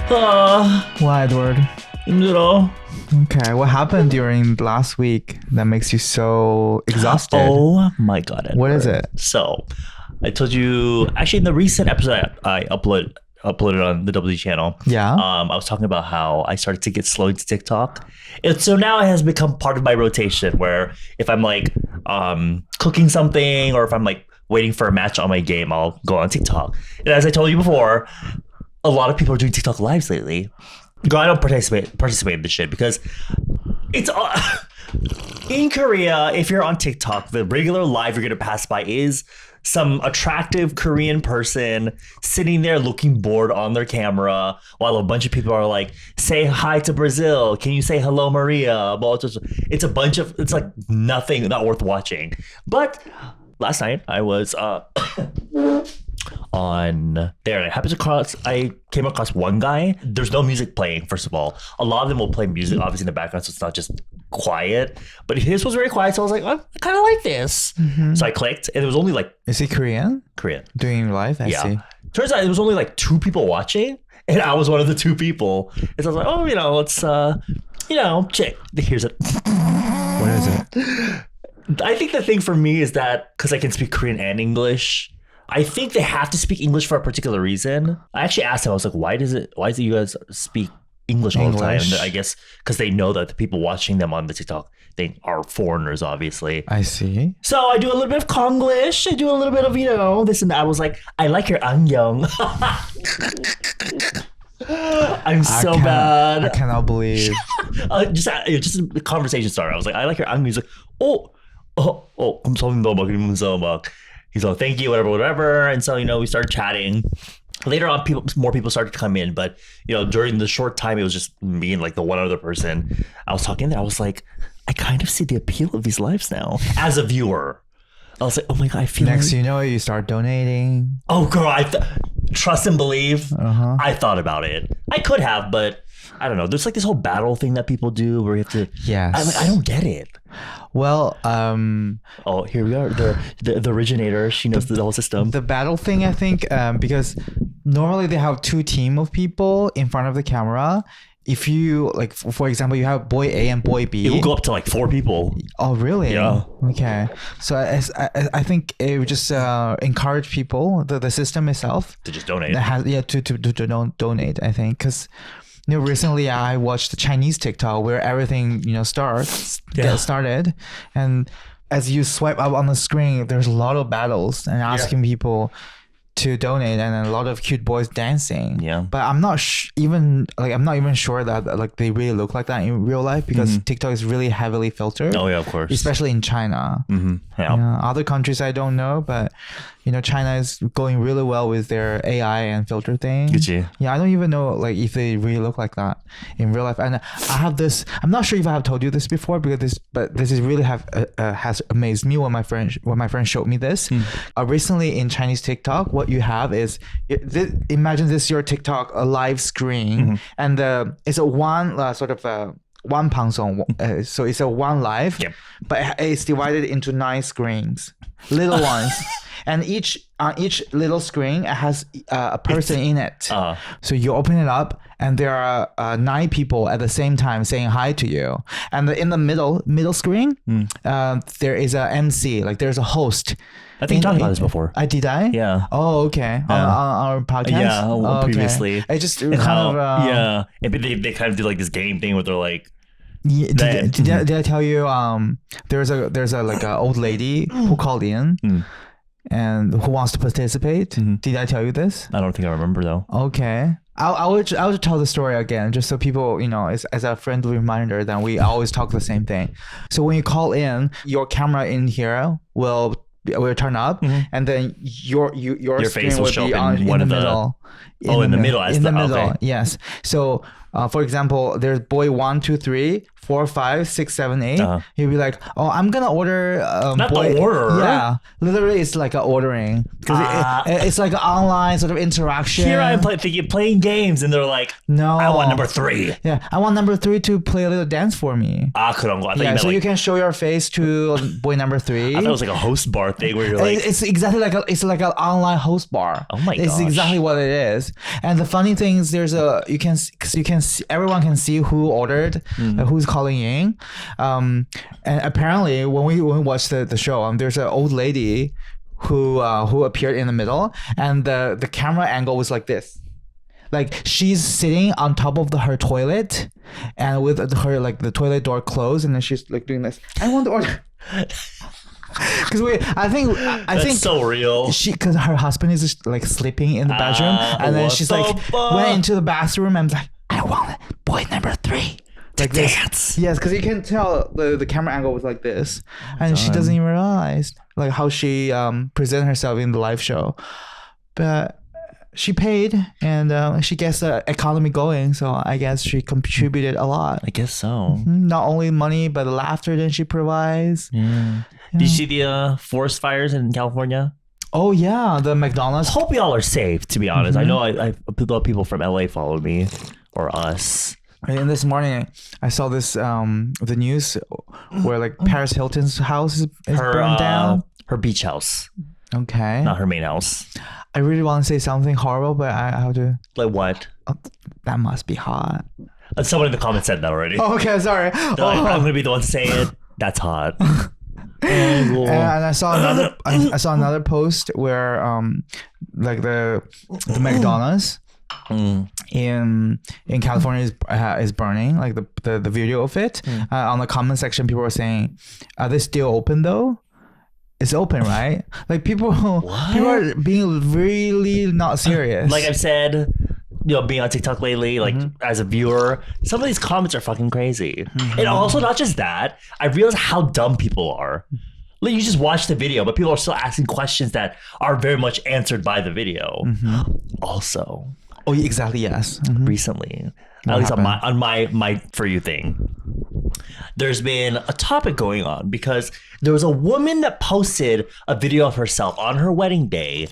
Why, Edward? 힘들어. Okay, what happened during last week that makes you so exhausted? Oh my god, Edward. What is it? So, I told you actually in the recent episode I uploaded on the WD channel. Yeah. I was talking about how I started to get slow into TikTok. And so now it has become part of my rotation where if I'm like cooking something or if I'm like waiting for a match on my game, I'll go on TikTok. And as I told you before, a lot of people are doing TikTok lives lately. Girl, I don't participate in this shit because it's in Korea. If you're on TikTok, the regular live you're gonna pass by is some attractive Korean person sitting there looking bored on their camera while a bunch of people are like, say hi to Brazil. Can you say hello, Maria? It's a bunch of, it's like nothing, not worth watching. But last night I was on there and I came across one guy. There's no music playing, first of all. A lot of them will play music obviously in the background, so it's not just quiet, but his was very quiet, so I was like, I kind of like this. So I clicked and it was only like, Is he Korean? Doing live? I see. Turns out it was only like 2 people watching and I was one of the 2 people, and so I was like, oh, let's check. Here's it. What is it? I think the thing for me is that because I can speak Korean and English, I think they have to speak English for a particular reason. I actually asked him, I was like, why is it you guys speak English all the time? And I guess because they know that the people watching them on the TikTok, they are foreigners, obviously. I see. So I do a little bit of Konglish. I do a little bit of, this and that. I was like, I like your 안녕. I'm so bad. I cannot believe. just a conversation starter. I was like, I like your 안녕. He's like, 감사합니다. 막 이러면서 막 he's like, thank you, whatever. And so, we started chatting. Later on, more people started to come in, but during the short time, it was just me and like the one other person. I was talking there. I was like, I kind of see the appeal of these lives now as a viewer. I was like, oh my god, I feel next. You start donating. Oh girl, trust and believe. I thought about it. I could have, but I don't know. There's like this whole battle thing that people do where you have to. Yes. I don't get it. Well, here we are. The originator. She knows the whole system. The battle thing, I think, because normally they have 2 team of people in front of the camera. If you like, for example, you have boy A and boy B. It will go up to like 4 people. Oh, really? Yeah. Okay. So I think it would just encourage people, the system itself, to just donate. To donate. I think because. Recently I watched the Chinese TikTok where everything, get started. And as you swipe up on the screen, there's a lot of battles and asking people to donate and a lot of cute boys dancing. Yeah. But I'm not even sure that like they really look like that in real life because TikTok is really heavily filtered. Oh yeah, of course. Especially in China. Yeah. Other countries I don't know, but China is going really well with their AI and filter thing. 그치. Yeah, I don't even know like if they really look like that in real life. And I have this. I'm not sure if I have told you this before because this is really has amazed me when my friend showed me this. Recently in Chinese TikTok, what you have is imagine this your TikTok a live screen and it's a one one 방송, so it's a one live, but it's divided into 9 screens, little ones. And each little screen has a person in it. So you open it up and there are 9 people at the same time saying hi to you. And in the middle screen, there is a MC, like there's a host. I think you talked about this before. Did I? Yeah. Oh, okay. On our podcast? Yeah, previously. I just and they kind of do like this game thing where they're like, did I tell you there's a like a old lady who called in and who wants to participate? Did I tell you this? I don't think I remember though. Okay. I would tell the story again just so people as a friendly reminder that we always talk the same thing. So when you call in, your camera in here will turn up and then your face will show be up in one in the of middle. In the middle. Yes. So for example, there's boy 1, 2, 3, 4, 5, 6, 7, 8. He'll be like, "Oh, I'm gonna order." Not boy. the order. Yeah, literally, it's like a ordering because it's like an online sort of interaction. Here I'm playing games, and they're like, "No, I want number 3." Yeah, I want number 3 to play a little dance for me. 그런 거. I thought Yeah, you meant so like, you can show your face to boy number 3. I thought it was like a host bar thing where you're like, it's exactly like it's like an online host bar. Oh my It's gosh. exactly what it is. And the funny thing is, you can see, everyone can see who ordered, who's calling in. And apparently, when we watched the show, there's an old lady who appeared in the middle, and the camera angle was like this. Like she's sitting on top of her toilet, and with her like the toilet door closed, and then she's like doing this. I want to order. Because I think that's so real. Because her husband is just like sleeping in the bedroom, and then she's like went into the bathroom and was like, I want boy number 3 like this. Dance. Yes, because you can tell the camera angle was like this, and she doesn't even realize like how she presented herself in the live show, but she paid and she gets the economy going, so I guess she contributed a lot. I guess so. Not only money but the laughter that she provides. Yeah. Did you see the forest fires in California? Oh yeah, the McDonald's. Hope y'all are safe, to be honest. I know I people from LA follow me or us. And this morning I saw this the news where like Paris Hilton's house is burned down. Her beach house. Okay. Not her main house. I really want to say something horrible, but I have to. Like what? That must be hot. Someone in the comments said that already. Oh, okay, sorry. They're like, I'm gonna be the one to say it. That's hot. And I saw another post where like the McDonald's in California is burning, like the video of it. On the comment section, people were saying, "Are they still open though?" It's open, right? Like people are being really not serious. Like I've said, being on TikTok lately, like as a viewer, some of these comments are fucking crazy. And also not just that, I realize how dumb people are. Like you just watch the video, but people are still asking questions that are very much answered by the video. Also, exactly, yes. Recently, at least on my For You thing, there's been a topic going on because there was a woman that posted a video of herself on her wedding day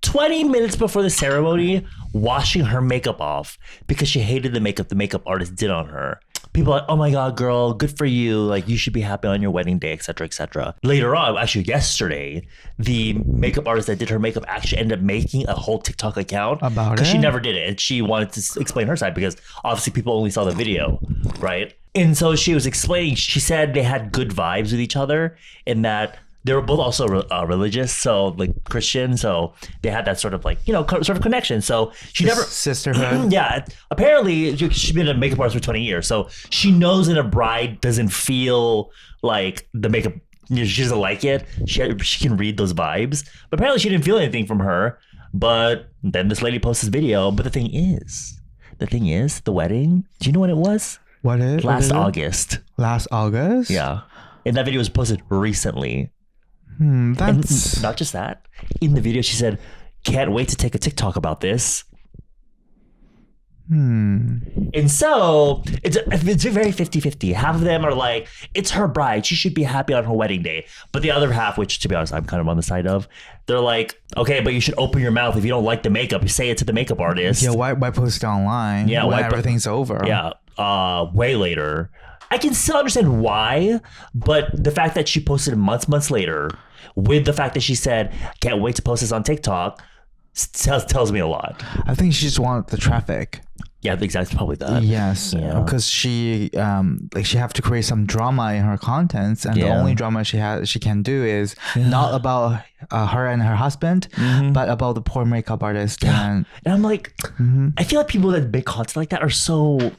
20 minutes before the ceremony washing her makeup off because she hated the makeup the makeup artist did on her. People are like, oh my God, girl, good for you. Like you should be happy on your wedding day, etc., etc. Later on, actually yesterday, the makeup artist that did her makeup actually ended up making a whole TikTok account about it. Because she never did it. And she wanted to explain her side because obviously people only saw the video, right? And so she was explaining, she said they had good vibes with each other in that they were both also religious, so like Christian, so they had that sort of like, sort of connection. So she never... Sisterhood. Yeah. Apparently, she's been a makeup artist for 20 years, so she knows that a bride doesn't feel like the makeup, she doesn't like it. She can read those vibes. But apparently she didn't feel anything from her. But then this lady posts this video. But the thing is, the wedding, do you know when it was? What is? Last August. Last August? Yeah. And that video was posted recently. That's... And not just that. In the video, she said, can't wait to take a TikTok about this. And so it's very 50-50. Half of them are like, it's her bride, she should be happy on her wedding day. But the other half, which to be honest, I'm kind of on the side of, they're like, okay, but you should open your mouth if you don't like the makeup. You say it to the makeup artist. Yeah, why post it online? Yeah, when everything's over. Yeah, way later. I can still understand why, but the fact that she posted it months later, with the fact that she said, can't wait to post this on TikTok, tells me a lot. I think she just wanted the traffic. Yeah, exactly, probably that. Yes, because she have to create some drama in her contents, and the only drama she can do is not about her and her husband, but about the poor makeup artist. Yeah. And I'm like, I feel like people that make content like that are so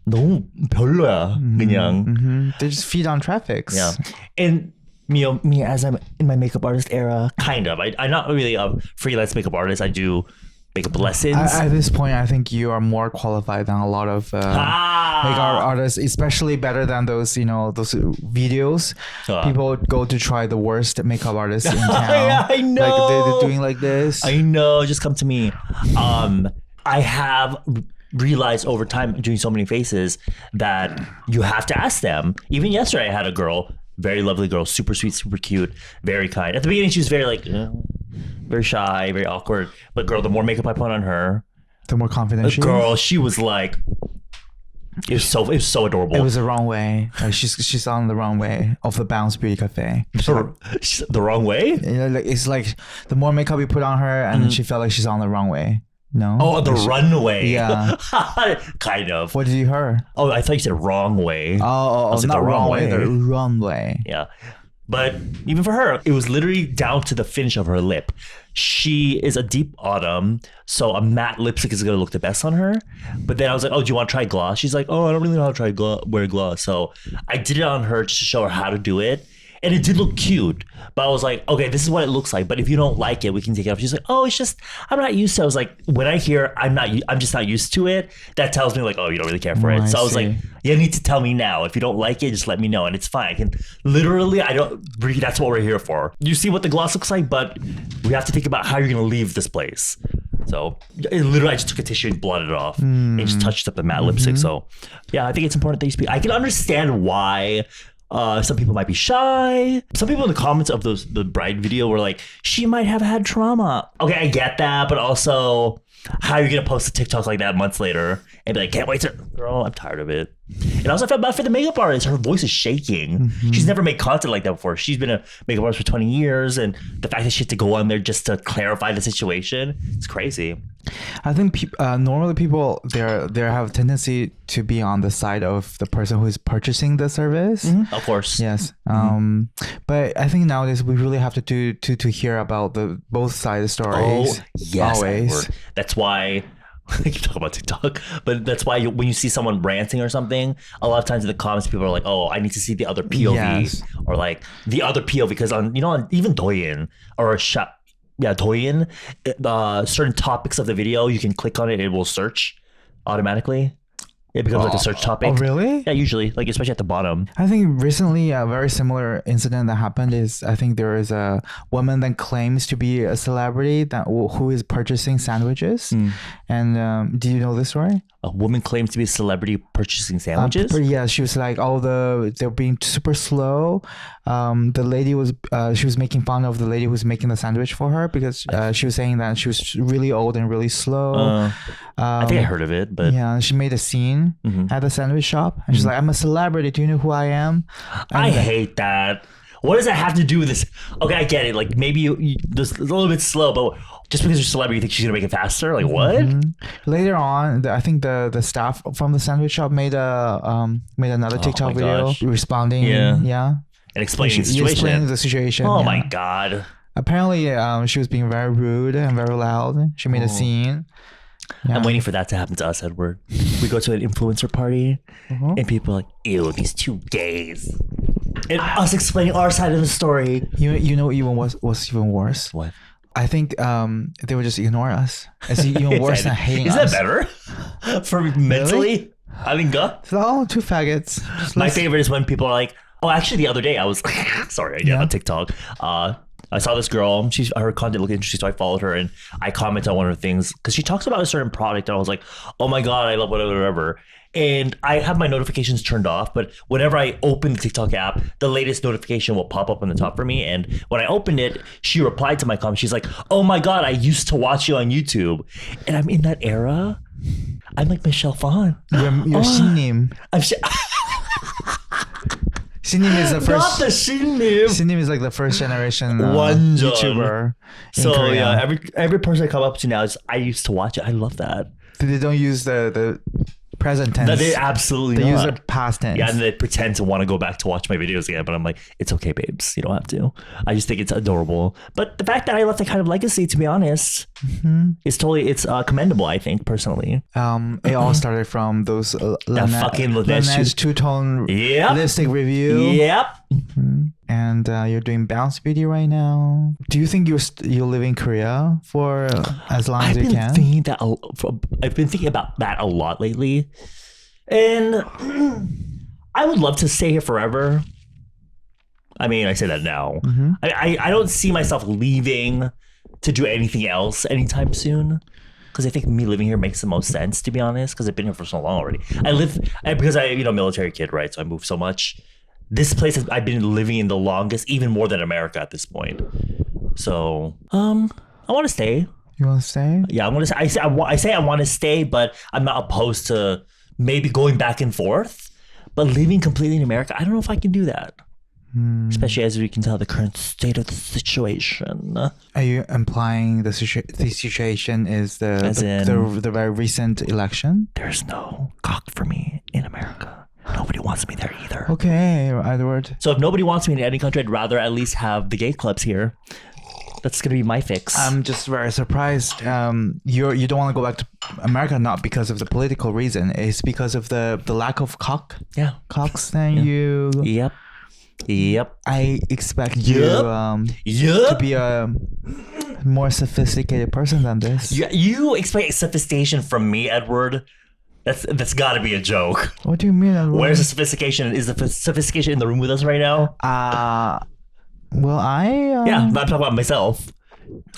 너무 별로야, 그냥. They just feed on traffics. Yeah, and me as I'm in my makeup artist era, kind of. I'm not really a freelance makeup artist. I do makeup lessons. At this point, I think you are more qualified than a lot of makeup artists, especially better than those, those videos. People go to try the worst makeup artists in town. Yeah, I know. Like they're doing like this. I know. Just come to me. I have realized over time doing so many faces that you have to ask them. Even yesterday, I had a girl, very lovely girl, super sweet, super cute, very kind. At the beginning, she was very like, very shy, very awkward. But girl, the more makeup I put on her, the more confident she girl, is. she was like, it was so adorable. It was the wrong way. Like she's on the wrong way of the Bounce Beauty Cafe. The wrong way? You know, like, it's like the more makeup you put on her, and she felt like she's on the wrong way. No. Oh, the runway. Yeah. Kind of. What did you hear? Oh, I thought you said wrong way. Oh, like, not the wrong way. The runway. Yeah. But even for her, it was literally down to the finish of her lip. She is a deep autumn, so a matte lipstick is going to look the best on her. But then I was like, oh, do you want to try gloss? She's like, oh, I don't really know how to wear gloss. So I did it on her just to show her how to do it. And it did look cute. But I was like, okay, this is what it looks like. But if you don't like it, we can take it off. She's like, oh, it's just, I'm not used to it. I was like, when I hear I'm just not used to it, that tells me like, oh, you don't really care for it. So I was like, you need to tell me now. If you don't like it, just let me know. And it's fine. I can literally, that's what we're here for. You see what the gloss looks like, but we have to think about how you're going to leave this place. So I just took a tissue and blotted it off and just touched up the matte lipstick. So yeah, I think it's important that you speak. I can understand why some people might be shy. Some people in the comments of the bride video were like, she might have had trauma. Okay, I get that, but also, how are you gonna post a TikTok like that months later and be like, can't wait to, girl, I'm tired of it. And also I felt bad for the makeup artist. Her voice is shaking. She's never made content like that before. She's been a makeup artist for 20 years, and the fact that she had to go on there just to clarify the situation, it's crazy. I think normally people they have a tendency to be on the side of the person who is purchasing the service. Of course. Yes. But I think nowadays we really have to hear about the both sides stories. Oh, yes. Always. Edward. That's why I keep talking about TikTok, but that's why when you see someone ranting or something, a lot of times in the comments people are like, oh, I need to see the other POV. Yes. Or like the other POV, because on even Douyin or Douyin, certain topics of the video, you can click on it, it will search automatically. It becomes like a search topic. Oh, really? Yeah, usually, like especially at the bottom. I think recently a very similar incident that happened is I think there is a woman that claims to be a celebrity who is purchasing sandwiches. And do you know this story? A woman claims to be a celebrity purchasing sandwiches? Yeah, she was like, they're being super slow. The lady was, she was making fun of the lady who was making the sandwich for her because she was saying that she was really old and really slow. I think I heard of it, but yeah, she made a scene at the sandwich shop, and she's like, "I'm a celebrity. Do you know who I am?" I hate that. What does that have to do with this? Okay, I get it. Like maybe you just a little bit slow, but just because you're a celebrity, you think she's gonna make it faster? Like what? Later on, I think the staff from the sandwich shop made another TikTok video responding. Yeah. And explaining the situation. Oh my god. Apparently, she was being very rude and very loud. She made a scene. Yeah. I'm waiting for that to happen to us, Edward. We go to an influencer party and people are like, ew, these two gays. And us explaining our side of the story. You know what's even worse? What? I think they would just ignore us. It's even worse than hating us. Is that better? For mentally? Really? Having gut? Oh, two faggots. My favorite is when people are like, oh, actually the other day I was sorry, on TikTok. I saw this girl, her content looked interesting, so I followed her and I commented on one of her things because she talks about a certain product and I was like, oh my God, I love whatever. And I have my notifications turned off, but whenever I open the TikTok app, the latest notification will pop up on the top for me. And when I opened it, she replied to my comment. She's like, oh my God, I used to watch you on YouTube. And I'm in that era. I'm like Michelle Phan. Your scene name. Sinim is the first. Not the Sinim. Sinim is like the first generation YouTuber. So Korea. Yeah, every person I come up to now is I used to watch it. I love that. They don't use the present tense. No, they absolutely they use the past tense. Yeah, and they pretend to want to go back to watch my videos again, but I'm like, it's okay, babes. You don't have to. I just think it's adorable. But the fact that I left that kind of legacy, to be honest, it's commendable, I think, personally. It all started from those Laneige two-tone lipstick review. Yep. And you're doing Bounce Beauty right now. Do you think you'll live in Korea for as long as you can? I've been thinking about that a lot lately. And I would love to stay here forever. I mean, I say that now. I don't see myself leaving to do anything else anytime soon. because I think me living here makes the most sense, to be honest, because I've been here for so long already. Because military kid, right? So I moved so much. This place I've been living in the longest, even more than America at this point. So, I want to stay. You want to stay? Yeah, I say I want to stay, but I'm not opposed to maybe going back and forth. But living completely in America, I don't know if I can do that. Especially as we can tell the current state of the situation. Are you implying the situation is the very recent election? There's no cock for me in America. Nobody wants me there either. Okay, Edward. So if nobody wants me in any country, I'd rather at least have the gay clubs here. That's gonna be my fix. I'm just very surprised. You don't want to go back to America, not because of the political reason. It's because of the lack of cocks. Then you. Yep. I expect you to be a more sophisticated person than this. You expect sophistication from me, Edward? That's got to be a joke. What do you mean, Edward? Where's the sophistication? Is the sophistication in the room with us right now? Well, I'm talking about myself.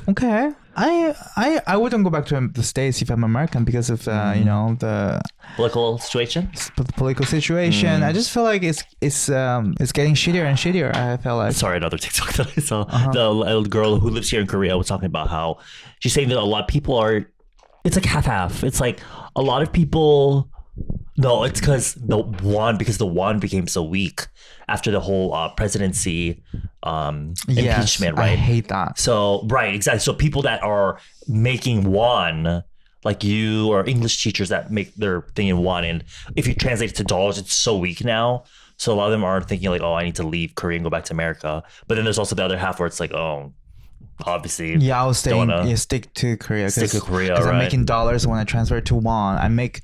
Okay. I wouldn't go back to the States if I'm American because of the political situation. Political situation. I just feel like it's getting shittier and shittier. I feel like. Sorry, another TikTok that I saw. The girl who lives here in Korea was talking about how she's saying that a lot of people are. It's like half. It's like a lot of people. No, it's because the won became so weak after the whole presidency impeachment, right? I hate that. So, right, exactly. So people that are making won, like you or English teachers that make their thing in won, and if you translate it to dollars, it's so weak now. So a lot of them are thinking like, oh, I need to leave Korea and go back to America. But then there's also the other half where it's like, oh, obviously. Yeah, I'll stick to Korea. Because I'm making dollars when I transfer to won. I make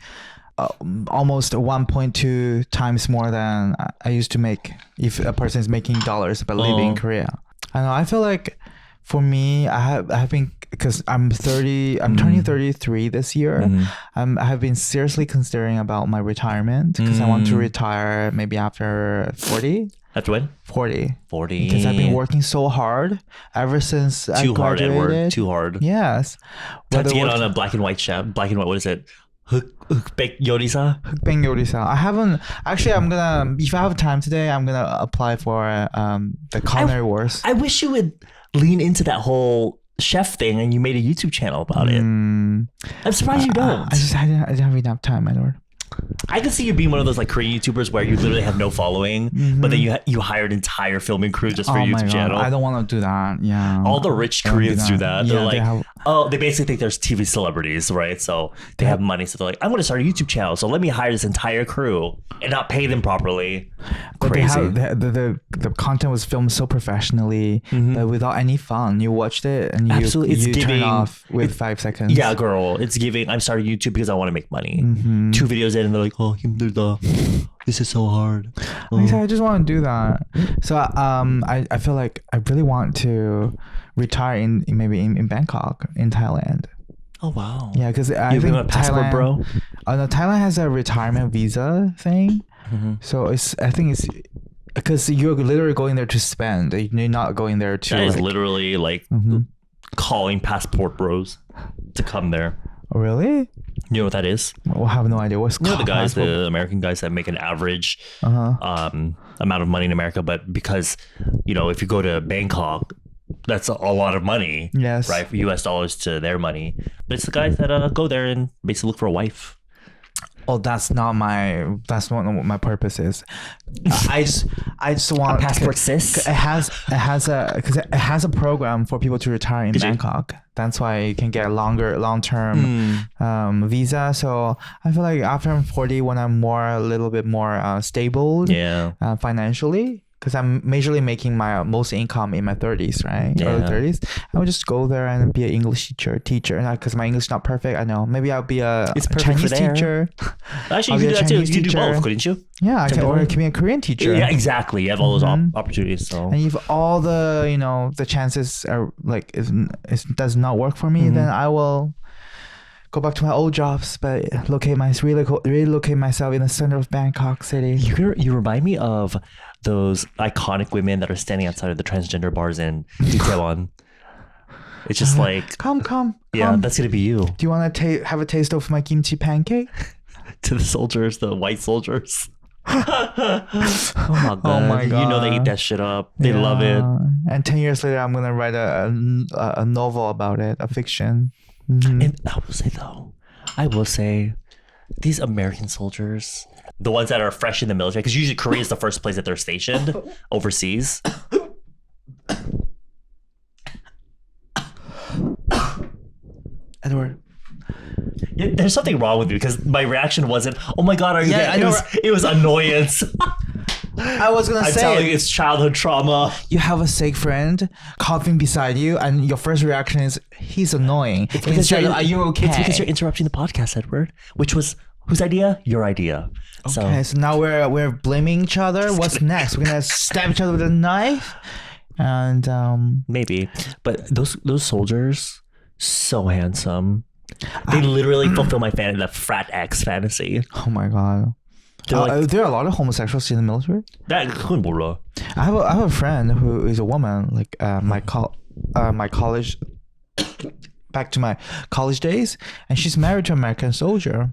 almost 1.2 times more than I used to make if a person is making dollars by living in Korea. I know. I feel like for me, I have been, because I'm turning 33 this year. I have been seriously considering about my retirement because I want to retire maybe after 40. After when? 40. 40. Because I've been working so hard ever since I graduated. Edward. Too hard. Yes. Time to get on a black and white chef. Black and white. What is it? 흑백 요리사? 흑백 요리사. I haven't actually. I'm gonna, if I have time today, I'm gonna apply for the Culinary Wars. I wish you would lean into that whole chef thing and you made a YouTube channel about it. I'm surprised you don't. I didn't have enough time, Edward. I can see you being one of those like Korean YouTubers where you literally have no following, but then you hire an entire filming crew just for your YouTube channel. I don't want to do that. Yeah. All the rich Koreans do that. Yeah, they're like, they basically think there's TV celebrities, right? So they have money. So they're like, I'm going to start a YouTube channel. So let me hire this entire crew and not pay them properly. But Crazy. The content was filmed so professionally, but without any fun. You watched it and you turn off with 5 seconds. Yeah, girl. It's giving, I'm starting YouTube because I want to make money. 2 videos in and they're like, oh, this is so hard. I just want to do that. So I feel like I really want to retire in Bangkok, in Thailand. Oh wow. Yeah, because I think a passport, Thailand, bro. No, Thailand has a retirement visa thing. So I think it's because you're literally going there to spend. You're not going there to. That is literally like calling passport bros to come there. Oh, really? You know what that is? I have no idea. What's the American guys that make an average amount of money in America, but because if you go to Bangkok, that's a lot of money. Yes. Right, for US dollars to their money. But it's the guys that go there and basically look for a wife. Oh, that's not what my purpose is. I just want a passport, sis. It has a program for people to retire in Bangkok. That's why you can get a long-term visa. So I feel like after I'm 40, when I'm a little bit more stable, financially. Because I'm majorly making my most income in my 30s, right? Early 30s. I would just go there and be an English teacher. Because my English is not perfect, I know. Maybe I'll be a Chinese teacher. Actually, you can do that too. You can do both, couldn't you? Yeah, I can be a Korean teacher. Yeah, exactly. You have all those opportunities. So. And if all the chances are like it does not work for me, then I will go back to my old jobs, but relocate myself in the center of Bangkok City. You remind me of those iconic women that are standing outside of the transgender bars in Itaewon. It's just like, come. yeah, that's gonna be you. Do you want to have a taste of my kimchi pancake? To the soldiers, the white soldiers. Oh my God. You know they eat that shit up. They love it. And 10 years later, I'm gonna write a novel about it, a fiction. And I will say, these American soldiers, the ones that are fresh in the military, because usually Korea is the first place that they're stationed overseas. Edward. Yeah, there's something wrong with me because my reaction wasn't, oh my God, are you Yeah, okay? It was annoyance. I was gonna I'm say telling you, it's childhood trauma. you have a sick friend coughing beside you, and your first reaction is he's annoying. Instead of, are you okay? It's because you're interrupting the podcast, Edward, which was whose idea? Your idea. Okay, so now we're blaming each other. What's next? We're gonna stab each other with a knife, and maybe. But those soldiers, so handsome. They literally fulfill my the frat X fantasy. Oh my God. There are a lot of homosexuals in the military. I have a friend who is a woman. Like my college, back to my college days, and she's married to an American soldier.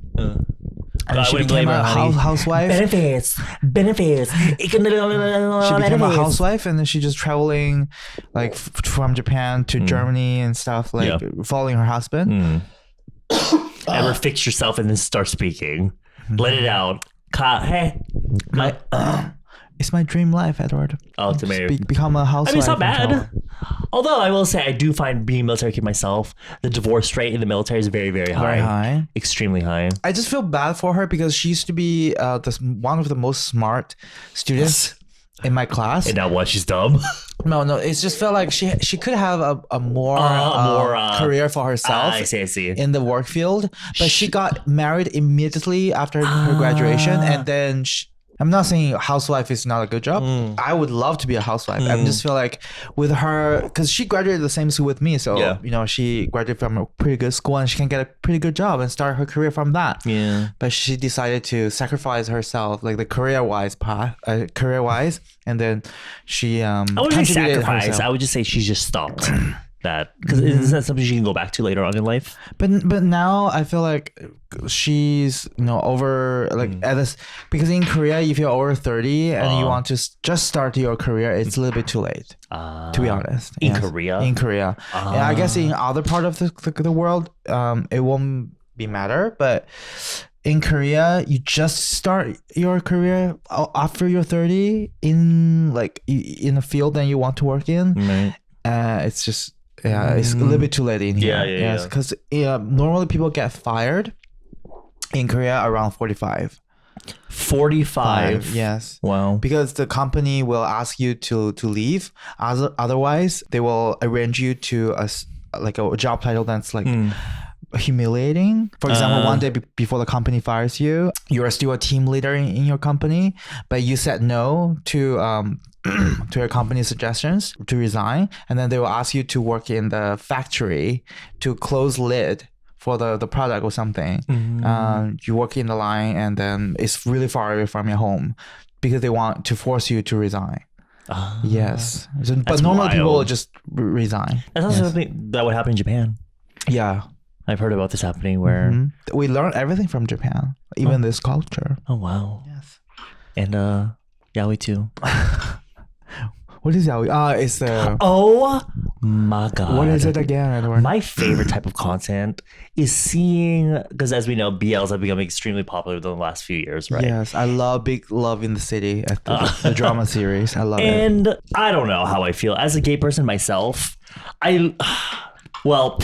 And she became a housewife. Benefits. She became a housewife, and then she just traveling, like from Japan to Germany and stuff, like following her husband. Edward, fix yourself and then start speaking. Let it out. Hey, it's my dream life, Edward. Oh, to become a housewife. I mean, it's not bad. Although I will say, I do find being military kid myself, the divorce rate in the military is very, very high. Very high. Extremely high. I just feel bad for her because she used to be one of the most smart students in my class. And now what? She's dumb? No. It just felt like she could have a more career for herself. I see. In the work field. But she got married immediately after her graduation. And then I'm not saying housewife is not a good job. I would love to be a housewife. I just feel like with her, because she graduated the same school with me. So, she graduated from a pretty good school and she can get a pretty good job and start her career from that. Yeah. But she decided to sacrifice herself, like the career-wise path, and then she I wouldn't say sacrifice. Herself. I would just say she just stopped. That because is that something she can go back to later on in life? But now I feel like she's over like at this, because in Korea if you're over 30 and you want to just start your career, it's a little bit too late. To be honest, in Korea, yeah, I guess in other part of the world, it won't be matter, but in Korea, you just start your career after you're 30 in a field that you want to work in. Right. It's just. Yeah, it's a little bit too late in here. Yeah. Because normally people get fired in Korea around 45. 45? Yes. Wow. Because the company will ask you to leave. Otherwise, they will arrange you to a job title that's humiliating. For example, one day before the company fires you, you're still a team leader in your company, but you said no to your company's suggestions to resign, and then they will ask you to work in the factory to close lid for the product or something. You work in the line, and then it's really far away from your home because they want to force you to resign. Yes. But normally people will just resign. That's also something that would happen in Japan. Yeah. I've heard about this happening where we learn everything from Japan, even this culture. Oh, wow. Yes. And yaoi too. What is yaoi? It's the... Oh my God. What is it again, Edward? My favorite type of content is seeing, because as we know, BLs have become extremely popular within the last few years, right? Love Big Love in the City, the drama series. I love it. And I don't know how I feel. As a gay person myself, I love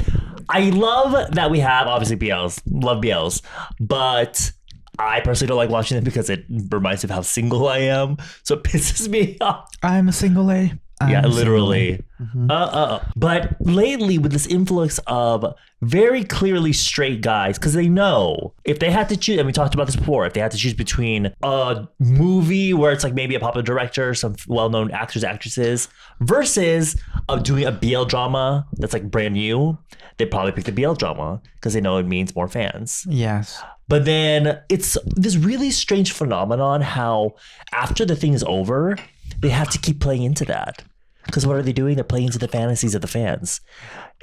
that we have, obviously, BLs. Love BLs. But I personally don't like watching them because it reminds me of how single I am. So it pisses me off. I'm a single lady. Yeah, literally. But lately, with this influx of very clearly straight guys, because they know if they had to choose, and we talked about this before, if they had to choose between a movie where it's like maybe a popular director, some well-known actors, actresses, versus doing a BL drama that's like brand new, they'd probably pick the BL drama because they know it means more fans. Yes. But then it's this really strange phenomenon how after the thing is over, they have to keep playing into that. Because what are they doing? They're playing into the fantasies of the fans.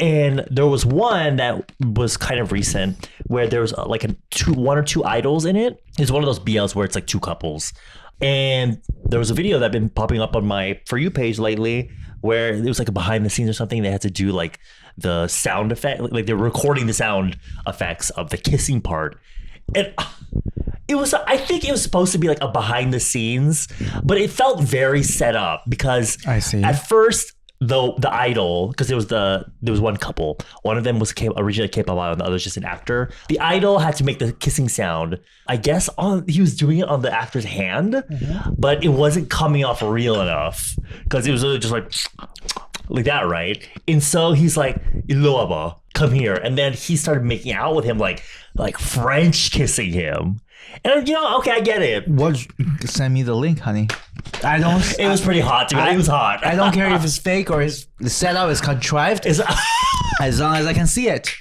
And there was one that was kind of recent where there was like one or two idols in it. It's one of those BLs where it's like two couples. And there was a video that been popping up on my For You page lately where it was like a behind the scenes or something. They had to do like the sound effect, like they're recording the sound effects of the kissing part. And it was, I think it was supposed to be like a behind the scenes, but it felt very set up because I see. At first, the idol, because there was one couple, one of them was originally K-pop idol and the other's just an actor. The idol had to make the kissing sound, I guess he was doing it on the actor's hand, but it wasn't coming off real enough because it was really just like that, right? And so he's like, Iloaba, come here. And then he started making out with him, like French kissing him. And okay, I get it. Send me the link, honey. It was pretty hot, dude. It was hot. I don't care if it's fake or the setup is contrived. As long as I can see it.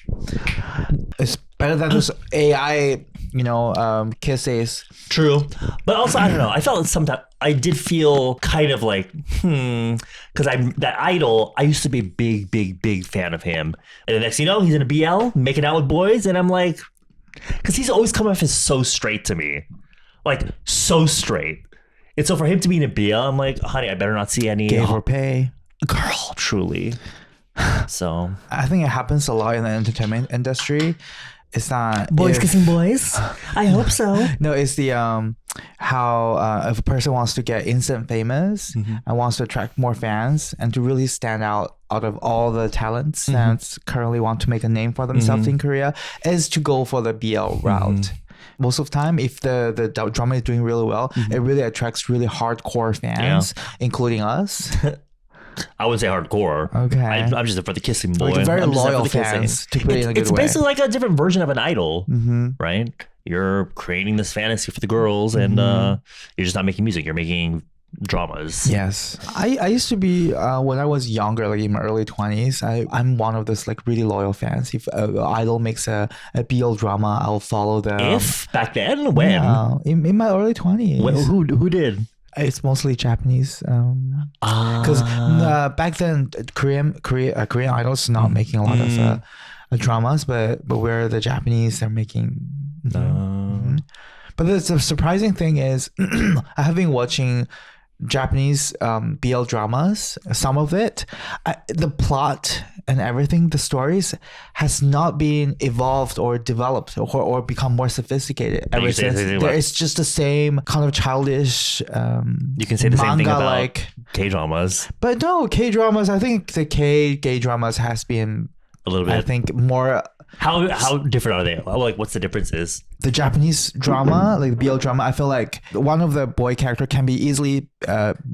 It's better than those AI, kisses. True. But also, I don't know. I felt sometimes I did feel kind of like, because that idol, I used to be a big, big, big fan of him. And the next thing you know, he's in a BL, making out with boys. And I'm like, because he's always come off as so straight to me. Like, so straight. And so for him to be in a BL, I'm like, honey, I better not see any. Gay for pay. Girl, truly. So. I think it happens a lot in the entertainment industry. It's not boys kissing boys. I hope so. No, it's the how if a person wants to get instant famous and wants to attract more fans and to really stand out of all the talents that currently want to make a name for themselves in Korea, is to go for the BL route. Most of the time, if the drama is doing really well, it really attracts really hardcore fans, including us. I would say hardcore. Okay. I'm just for the kissing boy. Like very I'm just loyal for the fans, to put it in a good it's way. basically like a different version of an idol, right? You're creating this fantasy for the girls, and you're just not making music. You're making dramas. Yes. I used to be, when I was younger, like in my early 20s, I'm one of those like really loyal fans. If an idol makes a BL drama, I'll follow them. If? Back then? When? Yeah, in my early 20s. Who did? It's mostly Japanese, because back then Korean idols not making a lot of dramas, but where the Japanese are making. But the surprising thing is, I have been watching Japanese BL dramas. Some of it, the plot and everything, the stories has not been evolved or developed or become more sophisticated ever since. It's just the same kind of childish. You can say the same thing about K dramas. But no, K dramas. I think the gay dramas has been a little bit. I think more. How different are they? Like, what's the differences? The Japanese drama, like the BL drama, I feel like one of the boy character can be easily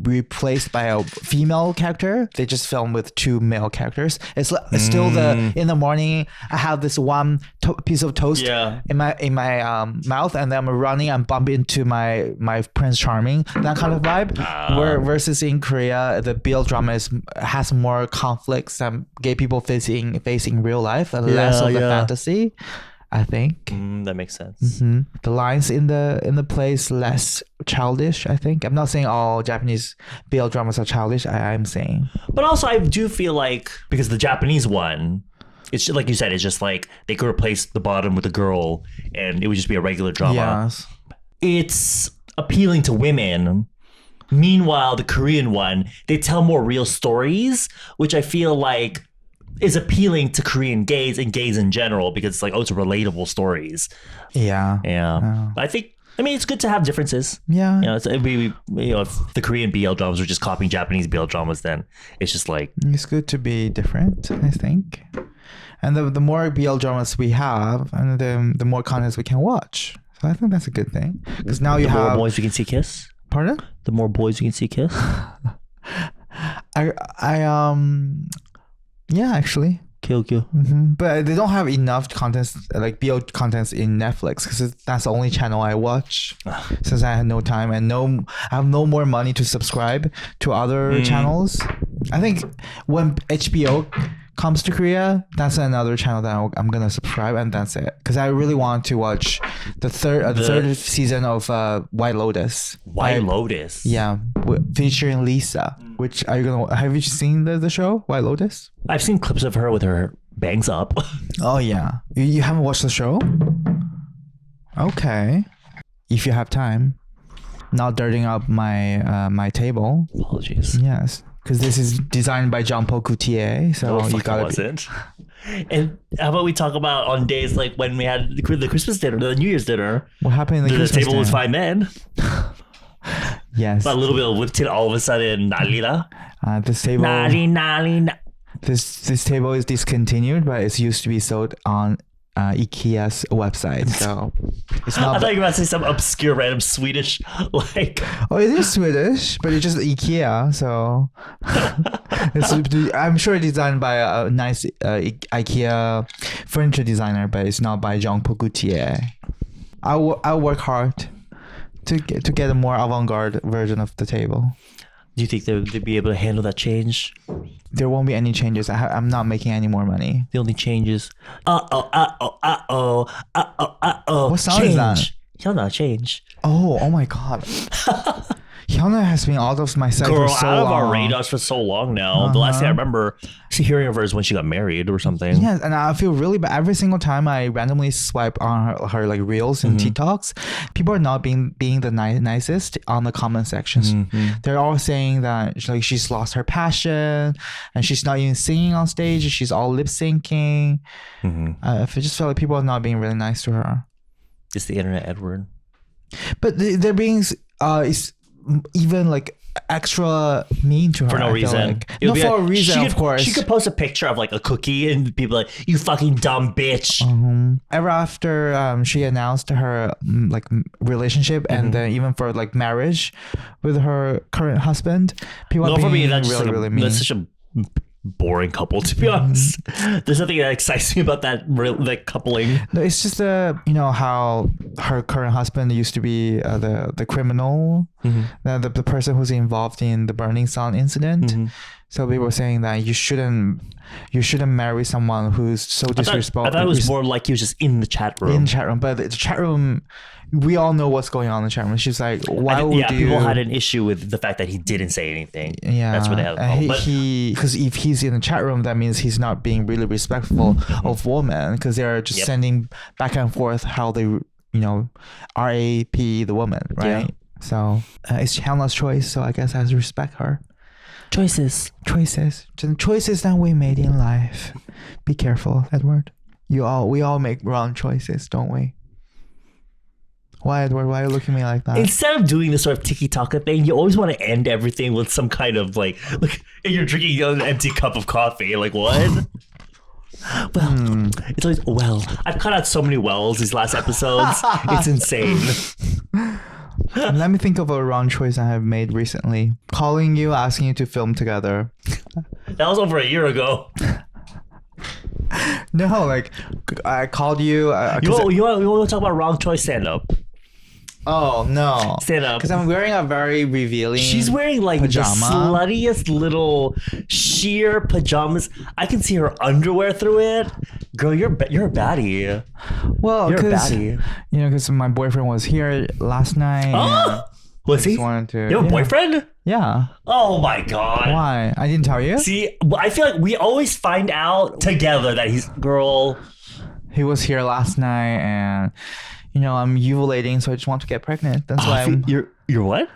replaced by a female character. They just film with two male characters. It's still in the morning, I have this one piece of toast in my mouth, and then I'm running and bump into my Prince Charming, that kind of vibe. Where versus in Korea, the BL drama has more conflicts and gay people facing real life and less of the fantasy. I think that makes sense. The lines in the plays less childish. I think I'm not saying all Japanese BL dramas are childish. I'm saying, but also I do feel like because the Japanese one, it's just, like you said, it's just like they could replace the bottom with a girl, and it would just be a regular drama. Yes. It's appealing to women. Meanwhile, the Korean one, they tell more real stories, which I feel like is appealing to Korean gays and gays in general because it's like, it's relatable stories. Yeah. I think, it's good to have differences. Yeah. It'd be, if the Korean BL dramas were just copying Japanese BL dramas, then it's just like, it's good to be different, I think. And the more BL dramas we have, and the more contents we can watch. So I think that's a good thing. Because now you have the more boys we can see kiss. Pardon? The more boys you can see kiss. Yeah, actually. Kill. But they don't have enough contents, like BL contents in Netflix, because that's the only channel I watch since I had no time and I have no more money to subscribe to other channels. I think when HBO comes to Korea, that's another channel that I'm gonna subscribe, and that's it. Because I really want to watch the third season of White Lotus. White Lotus. Yeah, featuring Lisa Which are you gonna? Have you seen the show White Lotus? I've seen clips of her with her bangs up. Oh yeah, you haven't watched the show? Okay, if you have time. Not dirtying up my my table. Apologies. Yes, because this is designed by Jean-Paul Gaultier, so No, you gotta. wasn't. And how about we talk about on days like when we had the Christmas dinner, the New Year's dinner? What happened in the The Christmas table was dinner? 5 men. Yes. But a little bit of whipped it all of a sudden. Nalila. This table. Nali. This table is discontinued, but it's used to be sold on IKEA's website. So it's I not. thought you were about to say some obscure random Swedish like. Oh, it is Swedish, but it's just IKEA. So I'm sure it's designed by a nice IKEA furniture designer, but it's not by Jean-Paul Gaultier. I'll work hard to get a more avant-garde version of the table. Do you think they'd be able to handle that change? There won't be any changes. I'm not making any more money. The only changes. What sound is that? Hyuna, change. Oh my god. Hyuna has been out of my sight Girl, for so out of long. our radars for so long now. The last thing I remember hearing of her is when she got married or something. Yes, and I feel really bad every single time I randomly swipe on her like reels and TikToks. People are not being the nicest on the comment sections. They're all saying that like she's lost her passion and she's not even singing on stage. She's all lip syncing. I just feel like people are not being really nice to her. It's the internet, Edward. But they're being even like extra mean to her for no reason. Like. Not for a reason, of course. She could post a picture of like a cookie and people like, you fucking dumb bitch. Ever after she announced her like relationship and then even for like marriage with her current husband, people are being for me, that's really, just like really mean. That's such a boring couple, to be honest. There's nothing that excites me about that coupling. No, it's just how her current husband used to be the criminal, the person who's involved in the burning sun incident. So people were saying that you shouldn't marry someone who's so disrespectful. I thought it was more like he was just in the chat room. In the chat room, but the chat room, we all know what's going on in the chat room. She's like, why would you? People had an issue with the fact that he didn't say anything. Yeah, that's what they had a problem. Because if he's in the chat room, that means he's not being really respectful of women, because they're just sending back and forth how they, RAP the woman, right? Yeah. So it's Hyuna's choice, so I guess I have to respect her. Choices that we made in life. Be careful, Edward. We all make wrong choices, don't we? Why, Edward? Why are you looking at me like that? Instead of doing this sort of tiki-taka thing, you always want to end everything with some kind of like you're drinking an empty cup of coffee. Like, what? Well, it's always, I've cut out so many wells these last episodes. It's insane. Let me think of a wrong choice I have made recently. Calling you, asking you to film together. That was over a year ago. No, like I called you. You want to talk about wrong choice stand-up? Oh no, stand up. Because I'm wearing a very revealing. She's wearing like pajama. The sluttiest little sheer pajamas. I can see her underwear through it. Girl, you're a baddie. Well, you're a baddie. Because my boyfriend was here last night. Oh, was he? You have a boyfriend? Yeah. Oh my god. Why? I didn't tell you. See, I feel like we always find out together that he's girl. He was here last night and. I'm ovulating, so I just want to get pregnant. That's why you're what?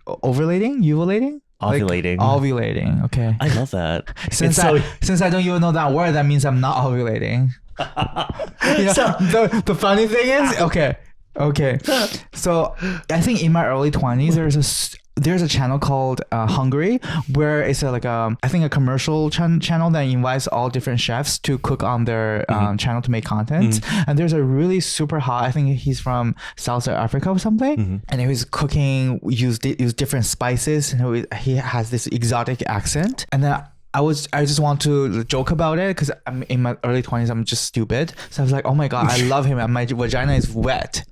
Ovulating? Ovulating? Ovulating. Like, ovulating. Okay. I love that. Since I don't even know that word, that means I'm not ovulating. The funny thing is, okay. So I think in my early 20s, there's a channel called Hungry, where it's I think a commercial channel that invites all different chefs to cook on their channel to make content. And there's a really super hot, I think he's from South Africa or something, and he was cooking, used different spices, and he has this exotic accent. And then I just want to joke about it because I'm in my early 20s. I'm just stupid. So I was like, oh my god, I love him and my vagina is wet.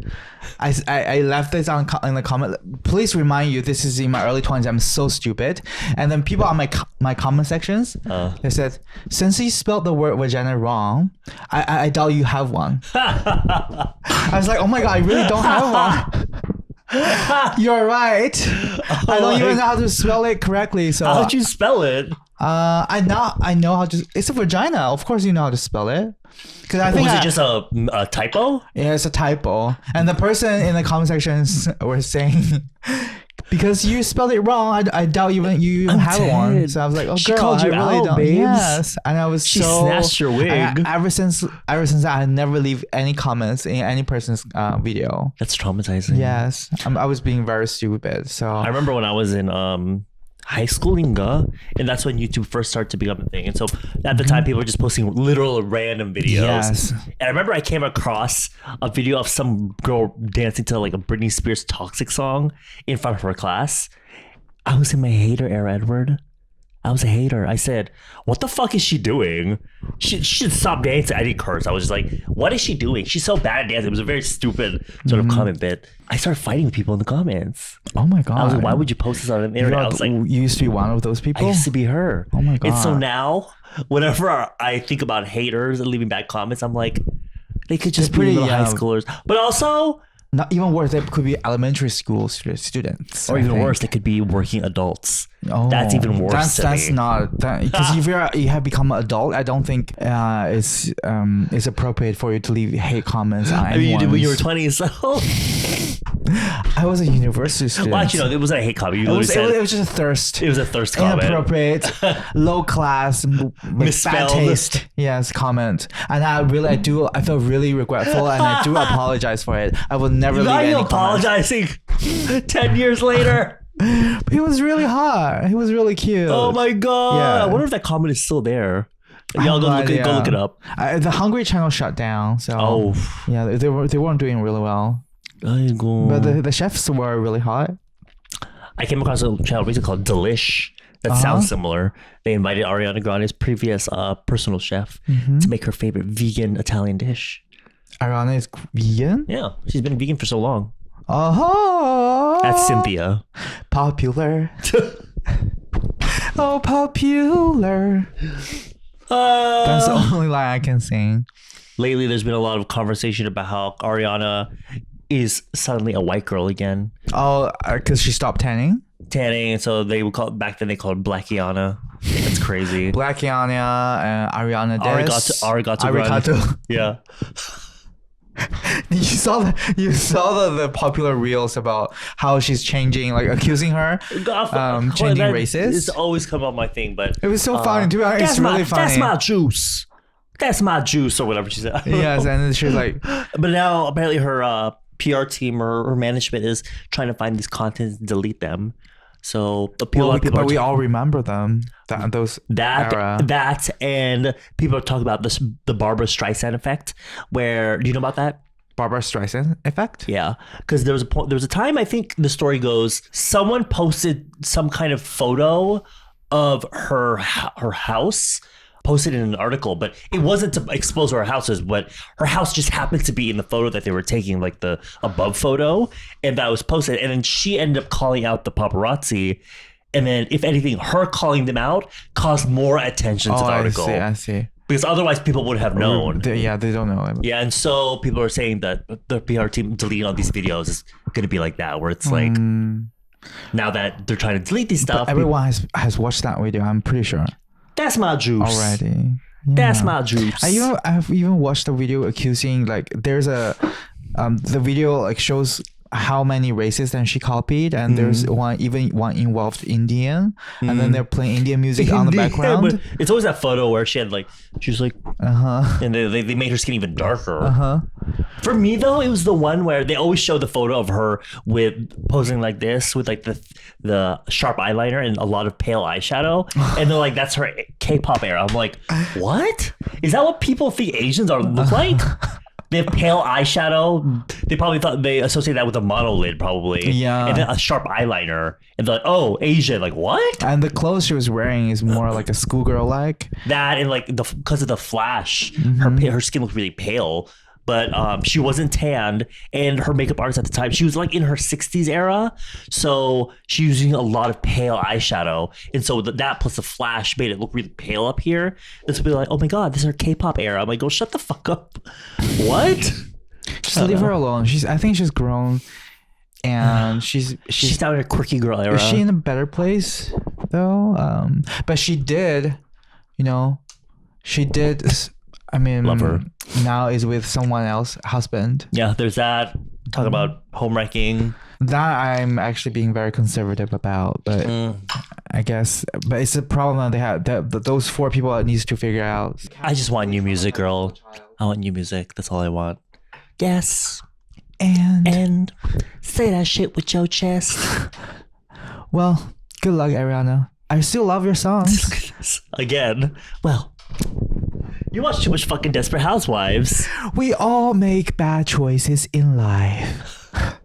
I left this in the comment. Please remind you, this is in my early 20s. I'm so stupid. And then people on my comment sections, they said, since he spelled the word vagina wrong, I doubt you have one. I was like, oh my god, I really don't have one. You're right. I don't even know how to spell it correctly. So how'd you spell it? I know how to. It's a vagina. Of course, you know how to spell it. Because I think was it just a typo? Yeah, it's a typo. And the person in the comment sections were saying, because you spelled it wrong, I doubt you even have one. So I was like, oh, she girl, called you I really out, don't. babes. Yes, and I was She so snatched your wig. Ever since that, I never leave any comments in any person's video. That's traumatizing. Yes, I was being very stupid. So I remember when I was in high schoolinga, and that's when YouTube first started to become a thing. And so at the time, people were just posting literal random videos. Yes. And I remember I came across a video of some girl dancing to like a Britney Spears Toxic song in front of her class. I was in my hater era, Edward. I was a hater. I said, what the fuck is she doing? She should stop dancing. I didn't curse. I was just like, what is she doing? She's so bad at dancing. It was a very stupid sort of comment bit. I started fighting with people in the comments. Oh my God. I was like, why would you post this on the internet? I was like, you used to be one of those people? I used to be her. Oh my God. And so now, whenever I think about haters and leaving bad comments, I'm like, they could just be little high schoolers. But also, not even worse, they could be elementary school students. Or even worse, they could be working adults. Oh, that's even worse. That's not, because if you have become an adult, I don't think it's appropriate for you to leave hate comments on I mean, you did when you were 20, so I was a university student. Well, actually, no, it wasn't a hate comment. It was just a thirst. It was a thirst comment. Inappropriate, low class, bad taste. Yes, comment. And I feel really regretful, and I do apologize for it. I will never leave any apologizing 10 years later. He was really hot. He was really cute. Oh my God. Yeah. I wonder if that comment is still there. Y'all go look it up. The Hungry channel shut down. So yeah, they weren't doing really well. But the chefs were really hot. I came across a channel recently called Delish. That sounds similar. They invited Ariana Grande's previous personal chef to make her favorite vegan Italian dish. Ariana is vegan? Yeah, she's been vegan for so long. Oh, that's Cynthia. Popular. Oh, popular. That's the only line I can sing. Lately, there's been a lot of conversation about how Ariana is suddenly a white girl again. Oh, because she stopped tanning? Tanning, so they would call it, back then they called Blackiana. That's crazy. Blackiana, Ariana Arigato. Yeah. You saw the popular reels about how she's changing, like accusing her changing races. It's always come up my thing, but it was so funny. To be honest, it's really funny. That's my juice. That's my juice, or whatever she said. Yes, and then she was like, but now apparently her PR team or her management is trying to find these contents and delete them. So but we all remember them. That and people are talking about the Barbara Streisand effect. Where do you know about that? Barbara Streisand effect? Yeah, because there was a time, I think the story goes, someone posted some kind of photo of her house. Posted in an article, but it wasn't to expose her houses, but her house just happened to be in the photo that they were taking, like the above photo, and that was posted. And then she ended up calling out the paparazzi, and then if anything, her calling them out caused more attention to the article. I see. Because otherwise people would have known. They don't know. Yeah, and so people are saying that the PR team deleting all these videos is going to be like that, where it's like, now that they're trying to delete these stuff. But everyone has watched that video, I'm pretty sure. That's my juice. Already. Yeah. That's my juice. I've even watched the video accusing, like, there's the video like shows how many races then she copied, and there's one involved Indian, and then they're playing Indian music on the background. But it's always that photo where she was like, and they made her skin even darker. For me though, it was the one where they always show the photo of her with posing like this with like the sharp eyeliner and a lot of pale eyeshadow, and they're like, that's her K-pop era. I'm like, what? Is that what people think Asians look like? They have pale eyeshadow. They probably thought they associate that with a monolid, probably. Yeah. And then a sharp eyeliner. And they're like, oh, Asian. Like, what? And the clothes she was wearing is more like a schoolgirl like. That and like because of the flash, her skin looked really pale. But she wasn't tanned, and her makeup artist at the time, she was like in her 60s era, so she was using a lot of pale eyeshadow, and so that plus the flash made it look really pale up here. And so people are like, oh my god, this is her K-pop era. I'm like, go shut the fuck up. What? Just leave her alone. I think she's grown and she's down in a quirky girl era. Is she in a better place though? But she did, you know, I mean, love her. Now is with someone else, husband. Yeah, there's that. Talk about home wrecking. That I'm actually being very conservative about, but I guess, but it's a problem that they have. That those 4 people needs to figure out. I just want new music, girl. I want new music. That's all I want. Yes. And say that shit with your chest. Well, good luck, Ariana. I still love your songs. Again. Well, you watch too much fucking Desperate Housewives. We all make bad choices in life.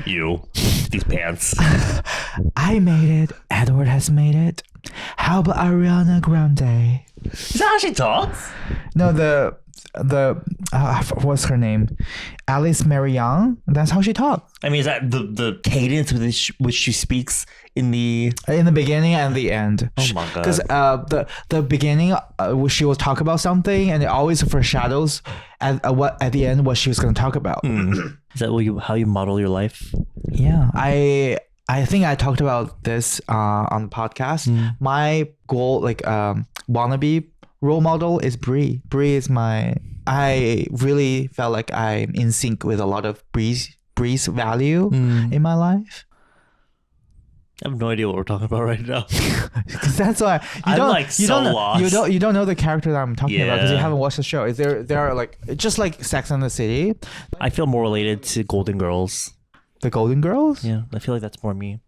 You. These pants. I made it. Edward has made it. How about Ariana Grande? Is that how she talks? No, the what's her name? Alice Mary Young. That's how she talks. I mean, is that the cadence with which she speaks in the beginning and the end? Oh my god! Because the beginning, she will talk about something, and it always foreshadows at the end what she was going to talk about. Is that how you model your life? Yeah, I think I talked about this on the podcast. My goal, wannabe role model is Brie. Brie is I really felt like I'm in sync with a lot of Brie's value in my life. I have no idea what we're talking about right now. That's why you don't know the character that I'm talking about because you haven't watched the show. There are like just like Sex and the City. I feel more related to Golden Girls. The Golden Girls? Yeah, I feel like that's more me.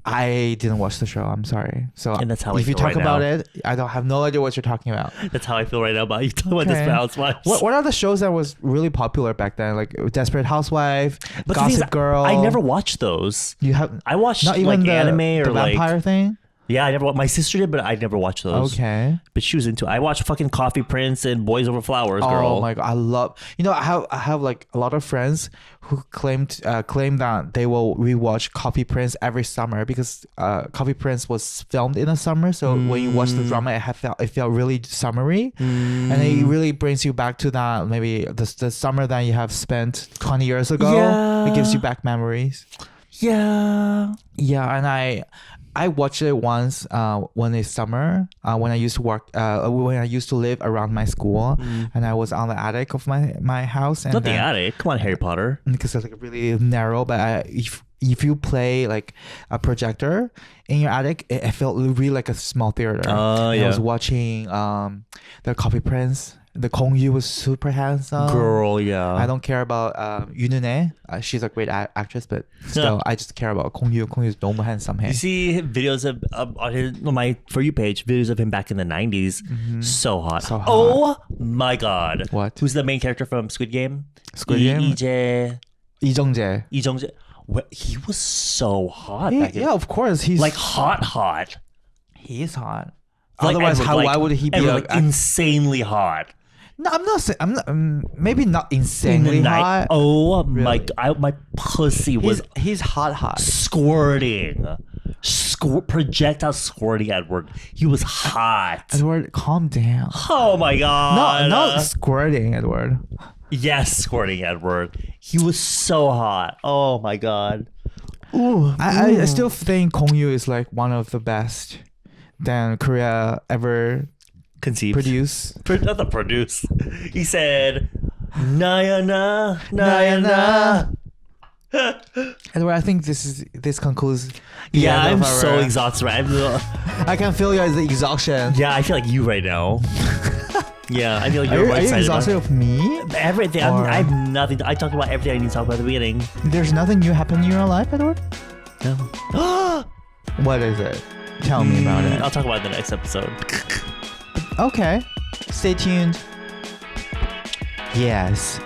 I didn't watch the show. I'm sorry. So and that's how if you talk about it, I don't have no idea what you're talking about. That's how I feel right now about you talking about Desperate Housewives. What are the shows that was really popular back then? Like Desperate Housewife, but Gossip Girl. I never watched those. You have? I watched not even like anime or the vampire thing. Yeah, I never. My sister did, but I never watched those. Okay, but she was into. I watched fucking Coffee Prince and Boys Over Flowers. Girl. Oh my god, I love. You know, I have like a lot of friends who claim that they will rewatch Coffee Prince every summer because Coffee Prince was filmed in the summer. So when you watch the drama, it felt really summery, and it really brings you back to that maybe the summer that you have spent 20 years ago. Yeah. It gives you back memories. Yeah, and I watched it once when it's summer when I used to work when I used to live around my school and I was on the attic of my house. And not the attic. Come on, Harry Potter. Because it's like really narrow, but if you play like a projector in your attic, it felt really like a small theater. I was watching the Coffee Prince. The Kong Yu was super handsome. Girl, yeah. I don't care about Yunune. She's a great actress, but still, I just care about Kong Yu. Kong Yu is 너무 handsome. You see videos of on my For You page, videos of him back in the 90s. So hot. So hot. Oh my god. What? Who's the main character from Squid Game? Squid Game? Lee Jung-jae. He was so hot back in. Yeah, of course. He's like hot. He is hot. Like, Otherwise, why would he be like insanely hot? No, I'm not saying. I'm not. Maybe not insanely hot. Oh really? My pussy was. He's hot. Squirting, projectile squirting. Edward, he was hot. Edward, calm down. Oh my god. No, not squirting, Edward. Yes, squirting, Edward. He was so hot. Oh my god. Ooh. I still think Kong Yu is like one of the best that Korea ever conceived. Not produce. He said, Nayana. Anyway, I think this concludes. Yeah, I'm so exhausted. I can feel your exhaustion. Yeah, I feel like you right now. Yeah, I feel like you're more excited. Are you excited exhausted of me? Everything. I have nothing. I talked about everything I need to talk about at the beginning. There's nothing new happening in your life, Edward? No. What is it? Tell me about it. I'll talk about it in the next episode. Okay. Stay tuned. Yes.